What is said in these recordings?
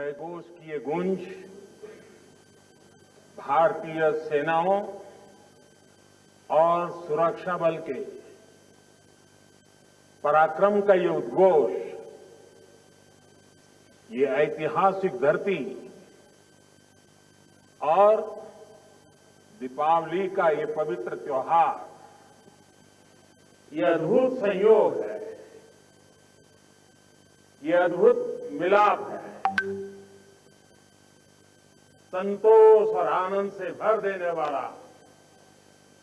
जयघोष की ये गूंज भारतीय सेनाओं और सुरक्षा बल के पराक्रम का ये उद्घोष, ये ऐतिहासिक धरती और दीपावली का ये पवित्र त्योहार, ये अद्भुत संयोग है, ये अद्भुत मिलाप है। संतोष और आनंद से भर देने वाला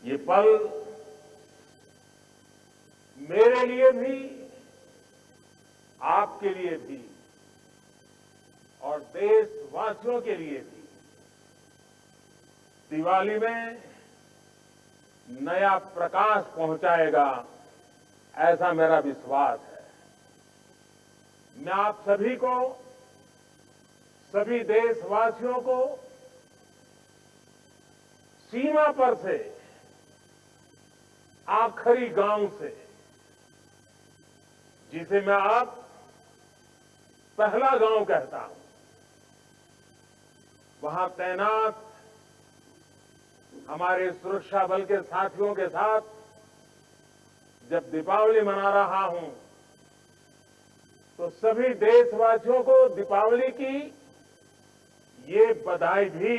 ये पल मेरे लिए भी, आपके लिए भी और देशवासियों के लिए भी दिवाली में नया प्रकाश पहुंचाएगा, ऐसा मेरा विश्वास है। मैं आप सभी को, सभी देशवासियों को सीमा पर से, आखिरी गांव से, जिसे मैं अब पहला गांव कहता हूं, वहां तैनात हमारे सुरक्षा बल के साथियों के साथ जब दीपावली मना रहा हूं, तो सभी देशवासियों को दीपावली की ये बधाई भी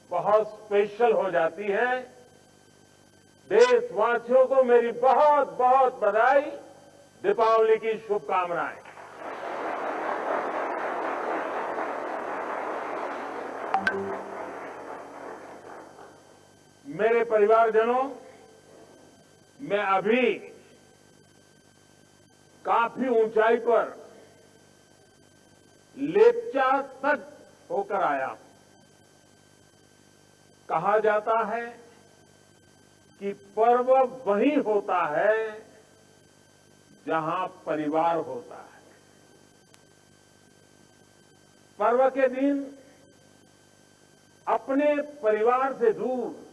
बहुत स्पेशल हो जाती है। देशवासियों को मेरी बहुत बहुत बधाई, दीपावली की शुभकामनाएं। मेरे परिवारजनों, मैं अभी काफी ऊंचाई पर लेप्चा तक होकर आया। कहा जाता है कि पर्व वही होता है जहां परिवार होता है। पर्व के दिन अपने परिवार से दूर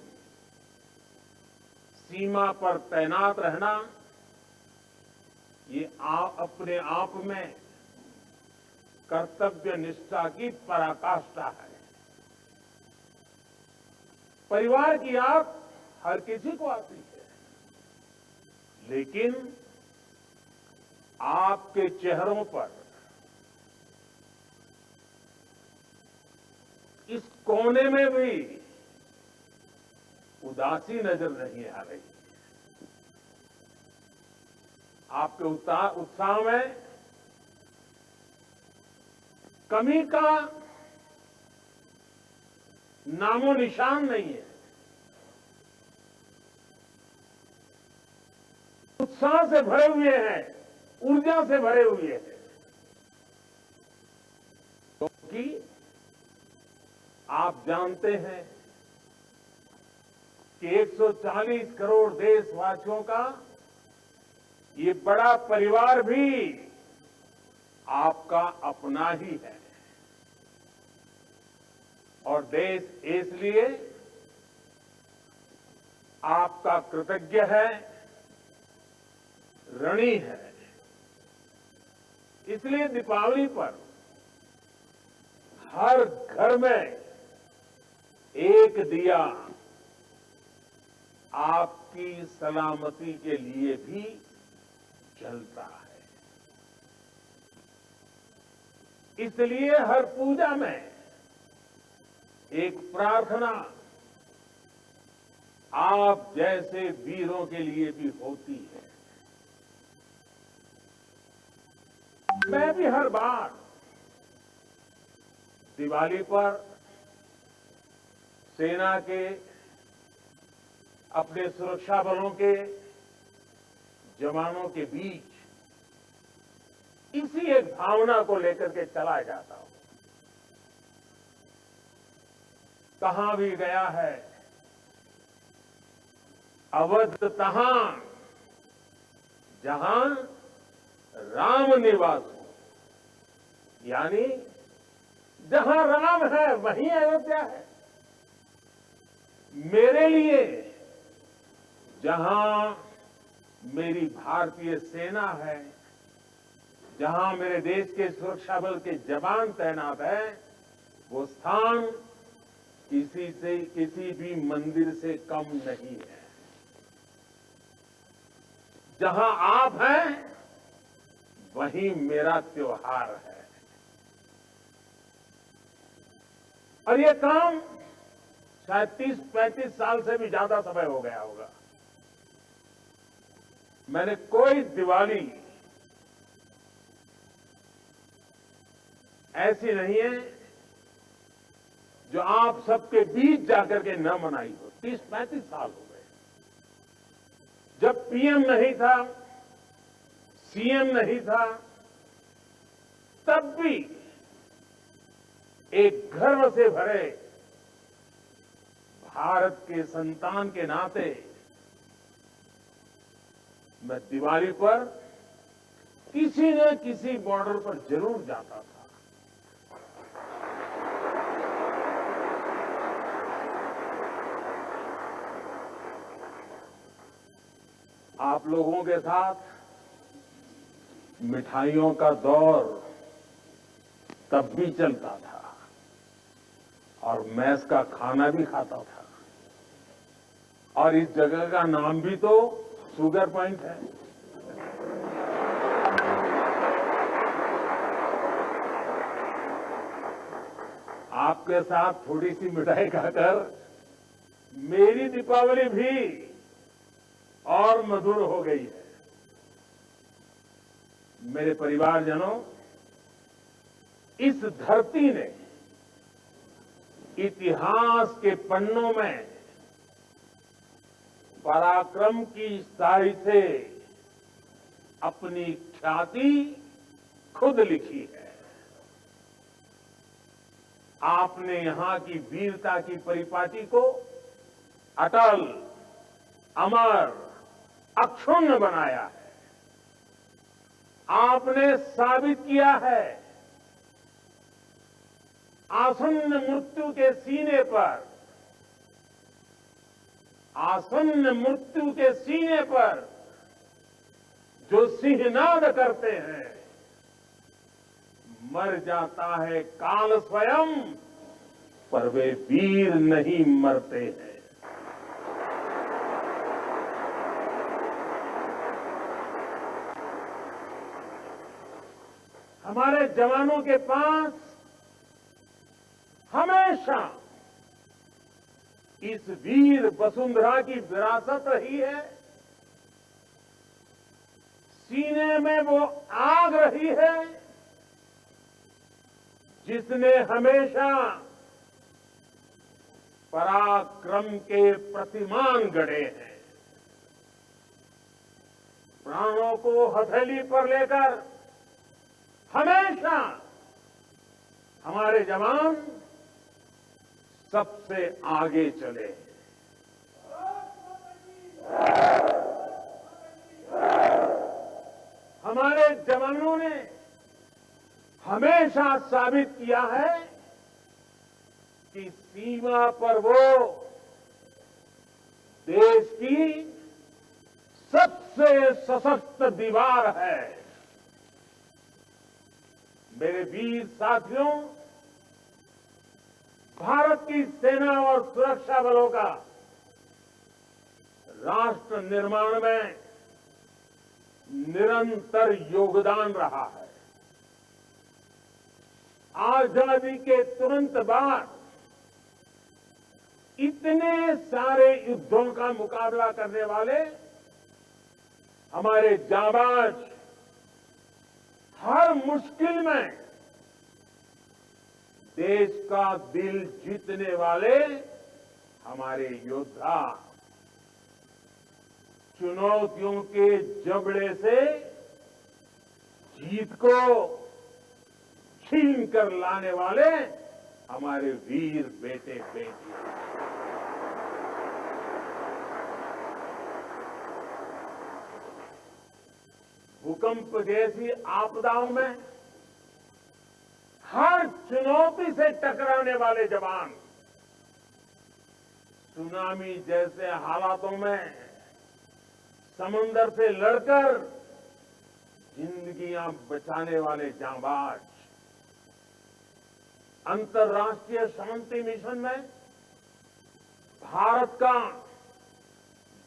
सीमा पर तैनात रहना, ये अपने आप में कर्तव्य निष्ठा की पराकाष्ठा है। परिवार की याद हर किसी को आती है, लेकिन आपके चेहरों पर इस कोने में भी उदासी नजर नहीं आ रही। आपके उत्साह में कमी का नामो निशान नहीं है। उत्साह से भरे हुए हैं, ऊर्जा से भरे हुए हैं, क्योंकि आप जानते हैं कि 140 करोड़ देशवासियों का ये बड़ा परिवार भी आपका अपना ही है। और देश इसलिए आपका कृतज्ञ है, ऋणी है। इसलिए दीपावली पर हर घर में एक दिया आपकी सलामती के लिए भी जलता है। इसलिए हर पूजा में एक प्रार्थना आप जैसे वीरों के लिए भी होती है। मैं भी हर बार दिवाली पर सेना के, अपने सुरक्षा बलों के जवानों के बीच इसी एक भावना को लेकर के चला जाता हूं। कहां भी गया है, अवध तहां जहां राम निवास हो, यानी जहां राम है वहीं अयोध्या है। मेरे लिए जहां मेरी भारतीय सेना है, जहां मेरे देश के सुरक्षा बल के जवान तैनात हैं, वो स्थान किसी भी मंदिर से कम नहीं है। जहां आप हैं, वहीं मेरा त्योहार है। और ये काम शायद 30-35 साल से भी ज्यादा समय हो गया होगा। मैंने कोई दिवाली ऐसी नहीं है जो आप सबके बीच जाकर के न मनाई हो। 30-35 साल हो गए। जब पीएम नहीं था, सीएम नहीं था, तब भी एक गर्व से भरे भारत के संतान के नाते मैं दिवाली पर किसी न किसी बॉर्डर पर जरूर जाता था। आप लोगों के साथ मिठाइयों का दौर तब भी चलता था और मैस का खाना भी खाता था। और इस जगह का नाम भी तो शुगर पॉइंट है। आपके साथ थोड़ी सी मिठाई खाकर मेरी दीपावली भी और मधुर हो गई है। मेरे परिवारजनों, इस धरती ने इतिहास के पन्नों में पराक्रम की स्याही से अपनी ख्याति खुद लिखी है। आपने यहां की वीरता की परिपाटी को अटल, अमर, अक्षुण्ण बनाया है। आपने साबित किया है, आसन्न मृत्यु के सीने पर, आसन्न मृत्यु के सीने पर जो सिंहनाद करते हैं, मर जाता है काल स्वयं, पर वे वीर नहीं मरते हैं। हमारे जवानों के पास हमेशा इस वीर वसुंधरा की विरासत रही है। सीने में वो आग रही है जिसने हमेशा पराक्रम के प्रतिमान गढ़े हैं। प्राणों को हथेली पर लेकर हमेशा हमारे जवान सबसे आगे चले। हमारे जवानों ने हमेशा साबित किया है कि सीमा पर वो देश की सबसे सशक्त दीवार है। मेरे वीर साथियों, भारत की सेना और सुरक्षा बलों का राष्ट्र निर्माण में निरंतर योगदान रहा है। आजादी के तुरंत बाद इतने सारे युद्धों का मुकाबला करने वाले हमारे जाबाज, हर मुश्किल में देश का दिल जीतने वाले हमारे योद्धा चुनौतियों के जबड़े से जीत को छीन कर लाने वाले हमारे वीर बेटे बेटियां। भूकंप जैसी आपदाओं में हर चुनौती से टकराने वाले जवान, सुनामी जैसे हालातों में समुंदर से लड़कर जिंदगियां बचाने वाले जांबाज अंतर्राष्ट्रीय शांति मिशन में भारत का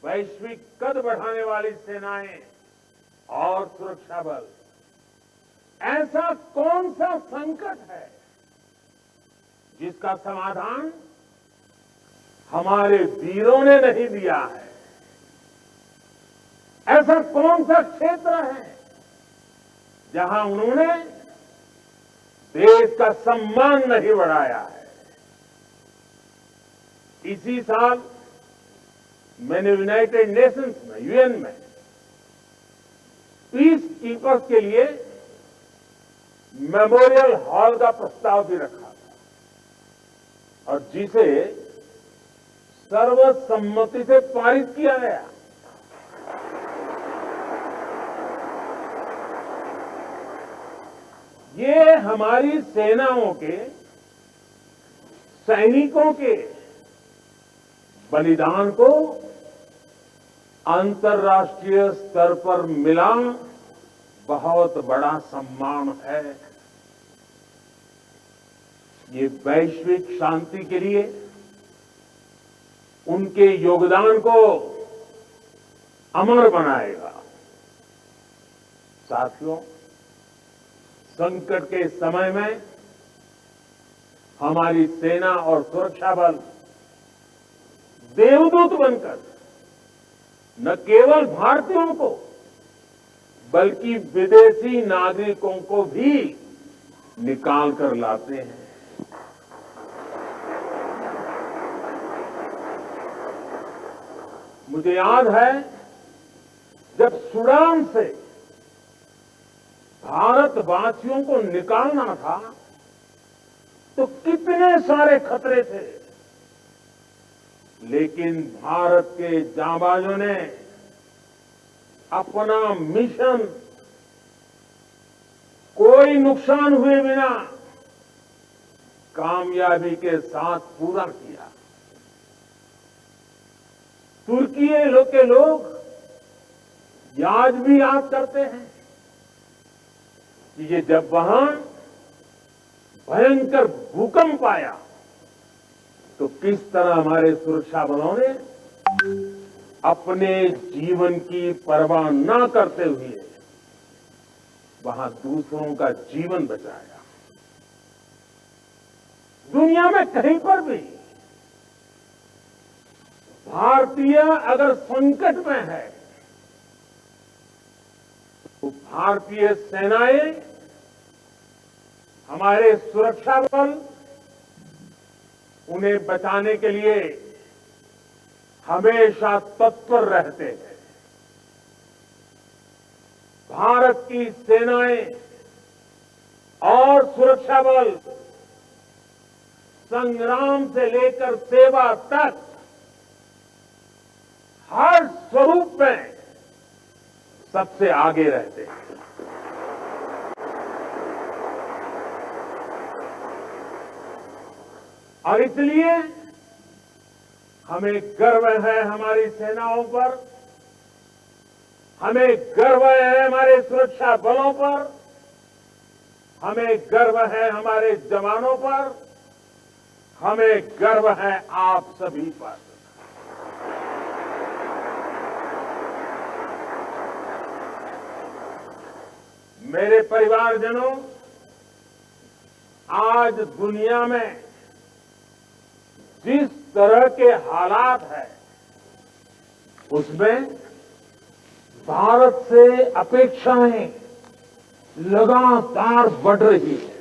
वैश्विक कद बढ़ाने वाली सेनाएं और सुरक्षा बल, ऐसा कौन सा संकट है जिसका समाधान हमारे वीरों ने नहीं दिया है? ऐसा कौन सा क्षेत्र है जहां उन्होंने देश का सम्मान नहीं बढ़ाया है? इसी साल मैंने यूनाइटेड नेशंस में, यूएन में पीस कीपर्स के लिए मेमोरियल हॉल का प्रस्ताव भी रखा था और जिसे सर्वसम्मति से पारित किया गया। ये हमारी सेनाओं के, सैनिकों के बलिदान को अंतर्राष्ट्रीय स्तर पर मिला बहुत बड़ा सम्मान है। ये वैश्विक शांति के लिए उनके योगदान को अमर बनाएगा। साथियों, संकट के समय में हमारी सेना और सुरक्षा बल देवदूत बनकर न केवल भारतीयों को बल्कि विदेशी नागरिकों को भी निकाल कर लाते हैं। मुझे याद है जब सूडान से भारतवासियों को निकालना था तो कितने सारे खतरे थे, लेकिन भारत के जांबाजों ने अपना मिशन कोई नुकसान हुए बिना कामयाबी के साथ पूरा किया। तुर्की के लोग आज भी याद करते हैं कि ये जब वहां भयंकर भूकंप आया तो किस तरह हमारे सुरक्षा बलों ने अपने जीवन की परवाह न करते हुए वहां दूसरों का जीवन बचाया। दुनिया में कहीं पर भी भारतीय अगर संकट में है तो भारतीय सेनाएं, हमारे सुरक्षा बल उन्हें बचाने के लिए हमेशा तत्पर रहते हैं। भारत की सेनाएं और सुरक्षा बल संग्राम से लेकर सेवा तक हर स्वरूप में सबसे आगे रहते हैं। और इसलिए हमें गर्व है हमारी सेनाओं पर, हमें गर्व है हमारे सुरक्षा बलों पर, हमें गर्व है हमारे जवानों पर, हमें गर्व है आप सभी पर। मेरे परिवारजनों, आज दुनिया में जिस तरह के हालात हैं उसमें भारत से अपेक्षाएं लगातार बढ़ रही है।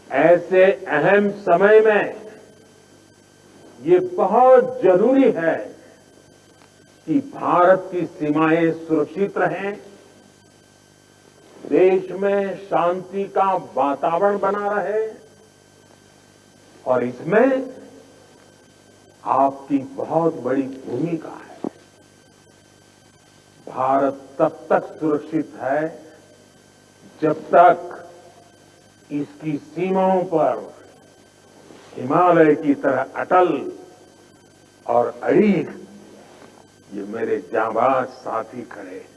ऐसे अहम समय में ये बहुत जरूरी है कि भारत की सीमाएं सुरक्षित रहें, देश में शांति का वातावरण बना रहे और इसमें आपकी बहुत बड़ी भूमिका है। भारत तब तक सुरक्षित है जब तक इसकी सीमाओं पर हिमालय की तरह अटल और अड़ीग ये मेरे जांबाज साथी खड़े हैं।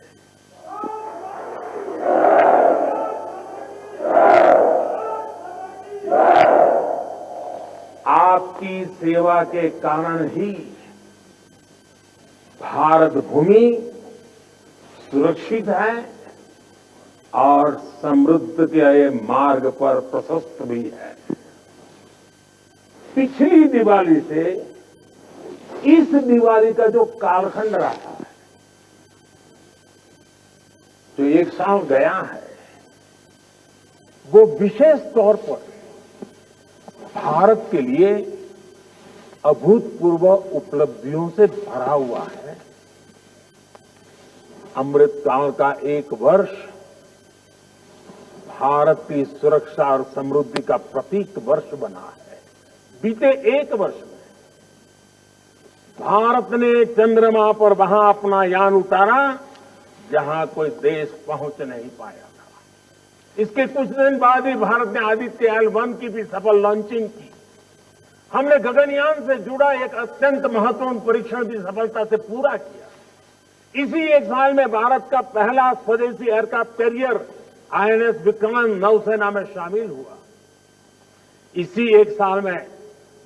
आपकी सेवा के कारण ही भारत भूमि सुरक्षित है और समृद्ध के मार्ग पर प्रशस्त भी है। पिछली दिवाली से इस दिवाली का जो कालखंड रहा है, जो एक साल गया है, वो विशेष तौर पर भारत के लिए अभूतपूर्व उपलब्धियों से भरा हुआ है। अमृतकाल का एक वर्ष भारत की सुरक्षा और समृद्धि का प्रतीक वर्ष बना है। बीते एक वर्ष में भारत ने चंद्रमा पर वहां अपना यान उतारा जहां कोई देश पहुंच नहीं पाया था। इसके कुछ दिन बाद ही भारत ने आदित्य L1 की भी सफल लॉन्चिंग की। हमने गगनयान से जुड़ा एक अत्यंत महत्वपूर्ण परीक्षण भी सफलता से पूरा किया। इसी एक साल में भारत का पहला स्वदेशी एयरक्राफ्ट कैरियर INS विक्रांत नौसेना में शामिल हुआ। इसी एक साल में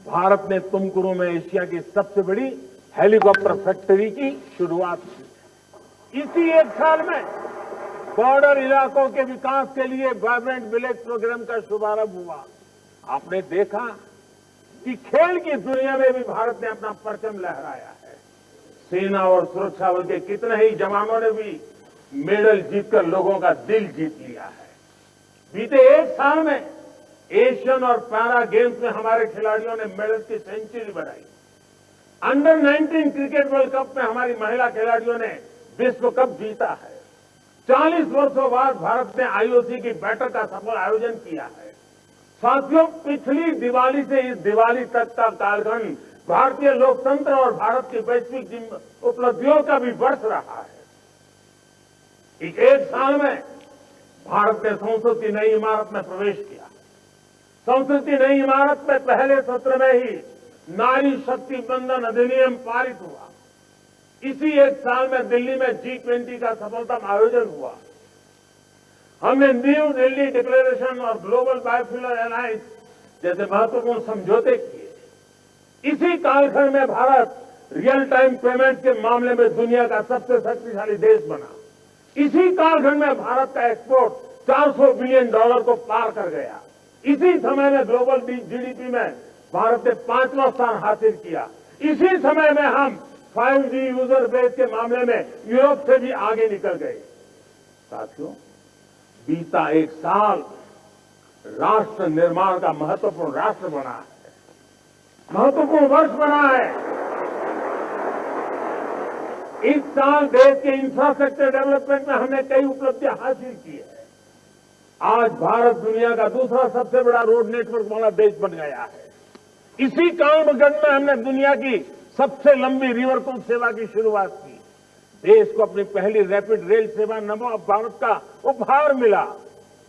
भारत ने तुमकुरू में एशिया की सबसे बड़ी हेलीकॉप्टर फैक्ट्री की शुरुआत की। इसी एक साल में बॉर्डर इलाकों के विकास के लिए वाइब्रेंट विलेज प्रोग्राम का शुभारंभ हुआ। आपने देखा कि खेल की दुनिया में भी भारत ने अपना परचम लहराया है। सेना और सुरक्षा बल के कितने ही जवानों ने भी मेडल जीतकर लोगों का दिल जीत लिया है। बीते एक साल में एशियन और पैरा गेम्स में हमारे खिलाड़ियों ने मेडल की सेंचुरी बनाई। अंडर 19 क्रिकेट वर्ल्ड कप में हमारी महिला खिलाड़ियों ने विश्व कप जीता है। 40 वर्षों बाद भारत ने IOC की बैठक का सफल आयोजन किया है। साथियों, पिछली दिवाली से इस दिवाली तक का कालखंड भारतीय लोकतंत्र और भारत की वैश्विक उपलब्धियों का भी वर्ष रहा है। एक साल में भारत ने संसद की नई इमारत में प्रवेश किया। संसद की नई इमारत में पहले सत्र में ही नारी शक्ति बंधन अधिनियम पारित हुआ। इसी एक साल में दिल्ली में G20 का सफलतम आयोजन हुआ। हमने न्यू दिल्ली डिक्लेरेशन और ग्लोबल बायोफ्यूल अलायंस जैसे महत्वपूर्ण समझौते किए। इसी कालखंड में भारत रियल टाइम पेमेंट के मामले में दुनिया का सबसे शक्तिशाली देश बना। इसी कालखंड में भारत का एक्सपोर्ट $400 बिलियन को पार कर गया। इसी समय में ग्लोबल GDP में भारत ने 5वां स्थान हासिल किया। इसी समय में हम 5G यूजर बेस के मामले में यूरोप से भी आगे निकल गए। साथियों, बीता एक साल राष्ट्र निर्माण का महत्वपूर्ण राष्ट्र बना है, महत्वपूर्ण वर्ष बना है। इस साल देश के इंफ्रास्ट्रक्चर डेवलपमेंट में हमने कई उपलब्धियां हासिल की है। आज भारत दुनिया का दूसरा सबसे बड़ा रोड नेटवर्क वाला देश बन गया है। इसी कालखंड में हमने दुनिया की सबसे लंबी रिवर क्रूज सेवा की शुरुआत की। देश को अपनी पहली रैपिड रेल सेवा नमो भारत का उपहार मिला।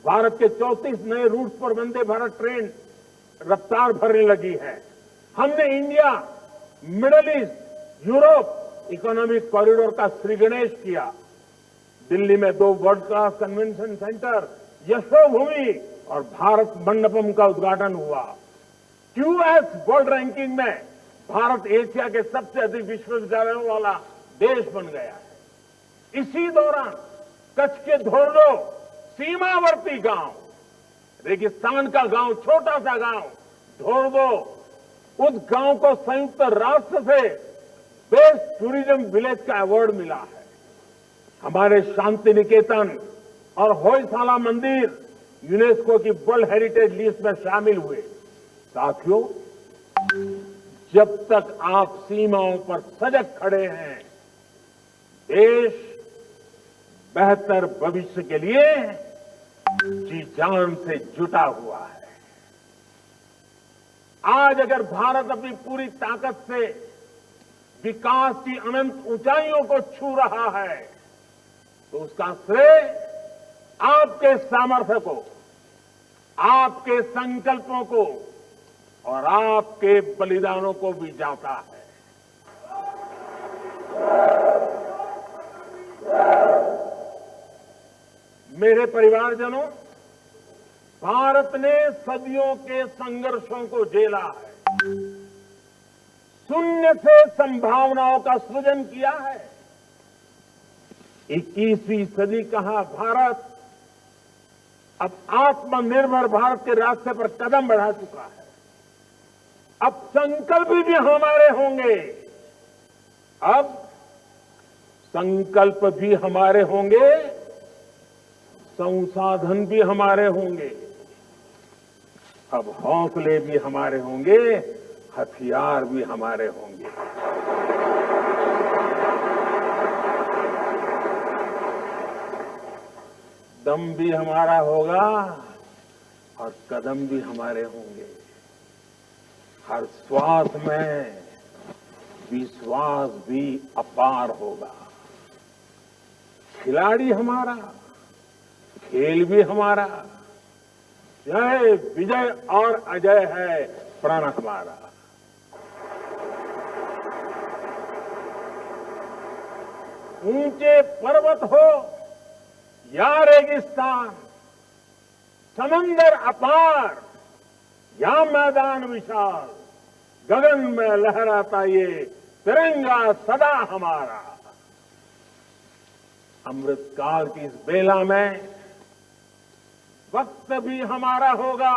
भारत के 34 नए रूट पर वंदे भारत ट्रेन रफ्तार भरने लगी है। हमने India, middle east, Europe economic corridor का श्रीगणेश किया। दिल्ली में 2 world class convention centre, Yashobhoomi और भारत मंडपम का उद्घाटन हुआ। QS वर्ल्ड रैंकिंग में भारत एशिया के सबसे अधिक विश्वविद्यालयों वाला देश बन गया है। इसी दौरान कच्छ के धोर्डो सीमावर्ती गांव, रेगिस्तान का गांव, छोटा सा गांव धोर्डो, उस गांव को संयुक्त राष्ट्र से बेस्ट टूरिज्म विलेज का अवार्ड मिला है। हमारे शांति निकेतन और होयसाला मंदिर यूनेस्को की वर्ल्ड हेरिटेज लिस्ट में शामिल हुए। साथियों, जब तक आप सीमाओं पर सजग खड़े हैं, देश बेहतर भविष्य के लिए जी जान से जुटा हुआ है। आज अगर भारत अपनी पूरी ताकत से विकास की अनंत ऊंचाइयों को छू रहा है, तो उसका श्रेय आपके सामर्थ्य को, आपके संकल्पों को और आपके बलिदानों को भी जाता है। मेरे परिवारजनों, भारत ने सदियों के संघर्षों को झेला है। शून्य से संभावनाओं का सृजन किया है। 21वीं सदी का भारत अब आत्मनिर्भर भारत के रास्ते पर कदम बढ़ा चुका है। अब संकल्प भी हमारे होंगे, अब संकल्प भी हमारे होंगे, संसाधन भी हमारे होंगे, अब हौसले भी हमारे होंगे, हथियार भी हमारे होंगे। दम भी हमारा होगा और कदम भी हमारे होंगे। हर श्वास में विश्वास भी अपार होगा। खिलाड़ी हमारा, खेल भी हमारा, जय विजय और अजय है प्रण हमारा। ऊंचे पर्वत हो या रेगिस्तान, समंदर अपार या मैदान विशाल, गगन में लहराता ये तिरंगा सदा हमारा। अमृतकाल की इस बेला में वक्त भी हमारा होगा।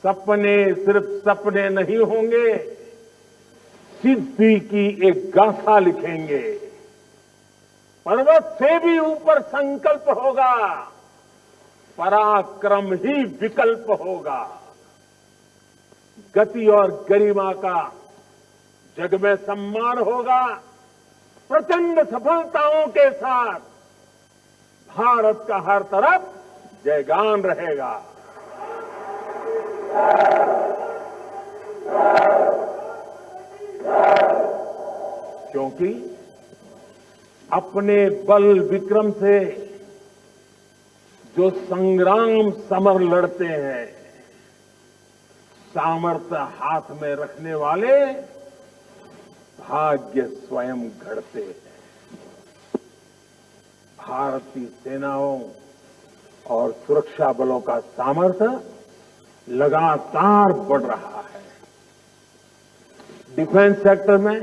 सपने सिर्फ सपने नहीं होंगे, सिद्धि की एक गाथा लिखेंगे। पर्वत से भी ऊपर संकल्प होगा, पराक्रम ही विकल्प होगा। गति और गरिमा का जग में सम्मान होगा। प्रचंड सफलताओं के साथ भारत का हर तरफ जयगान रहेगा। क्योंकि अपने बल विक्रम से जो संग्राम समर लड़ते हैं, सामर्थ्य हाथ में रखने वाले भाग्य स्वयं गढ़ते हैं। भारत की सेनाओं और सुरक्षा बलों का सामर्थ्य लगातार बढ़ रहा है। डिफेंस सेक्टर में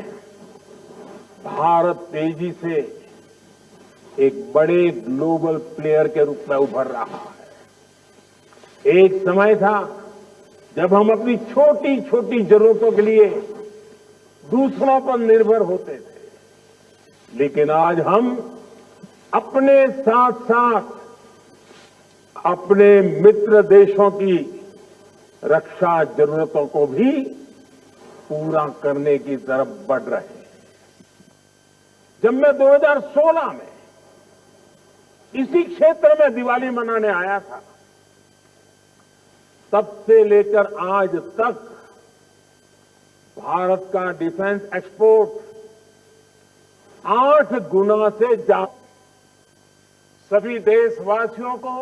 भारत तेजी से एक बड़े ग्लोबल प्लेयर के रूप में उभर रहा है। एक समय था जब हम अपनी छोटी छोटी जरूरतों के लिए दूसरों पर निर्भर होते थे, लेकिन आज हम अपने साथ साथ अपने मित्र देशों की रक्षा जरूरतों को भी पूरा करने की तरफ बढ़ रहे हैं। जब मैं 2016 में इसी क्षेत्र में दिवाली मनाने आया था, तब से लेकर आज तक भारत का डिफेंस एक्सपोर्ट 8 गुना से ज्यादा। सभी देशवासियों को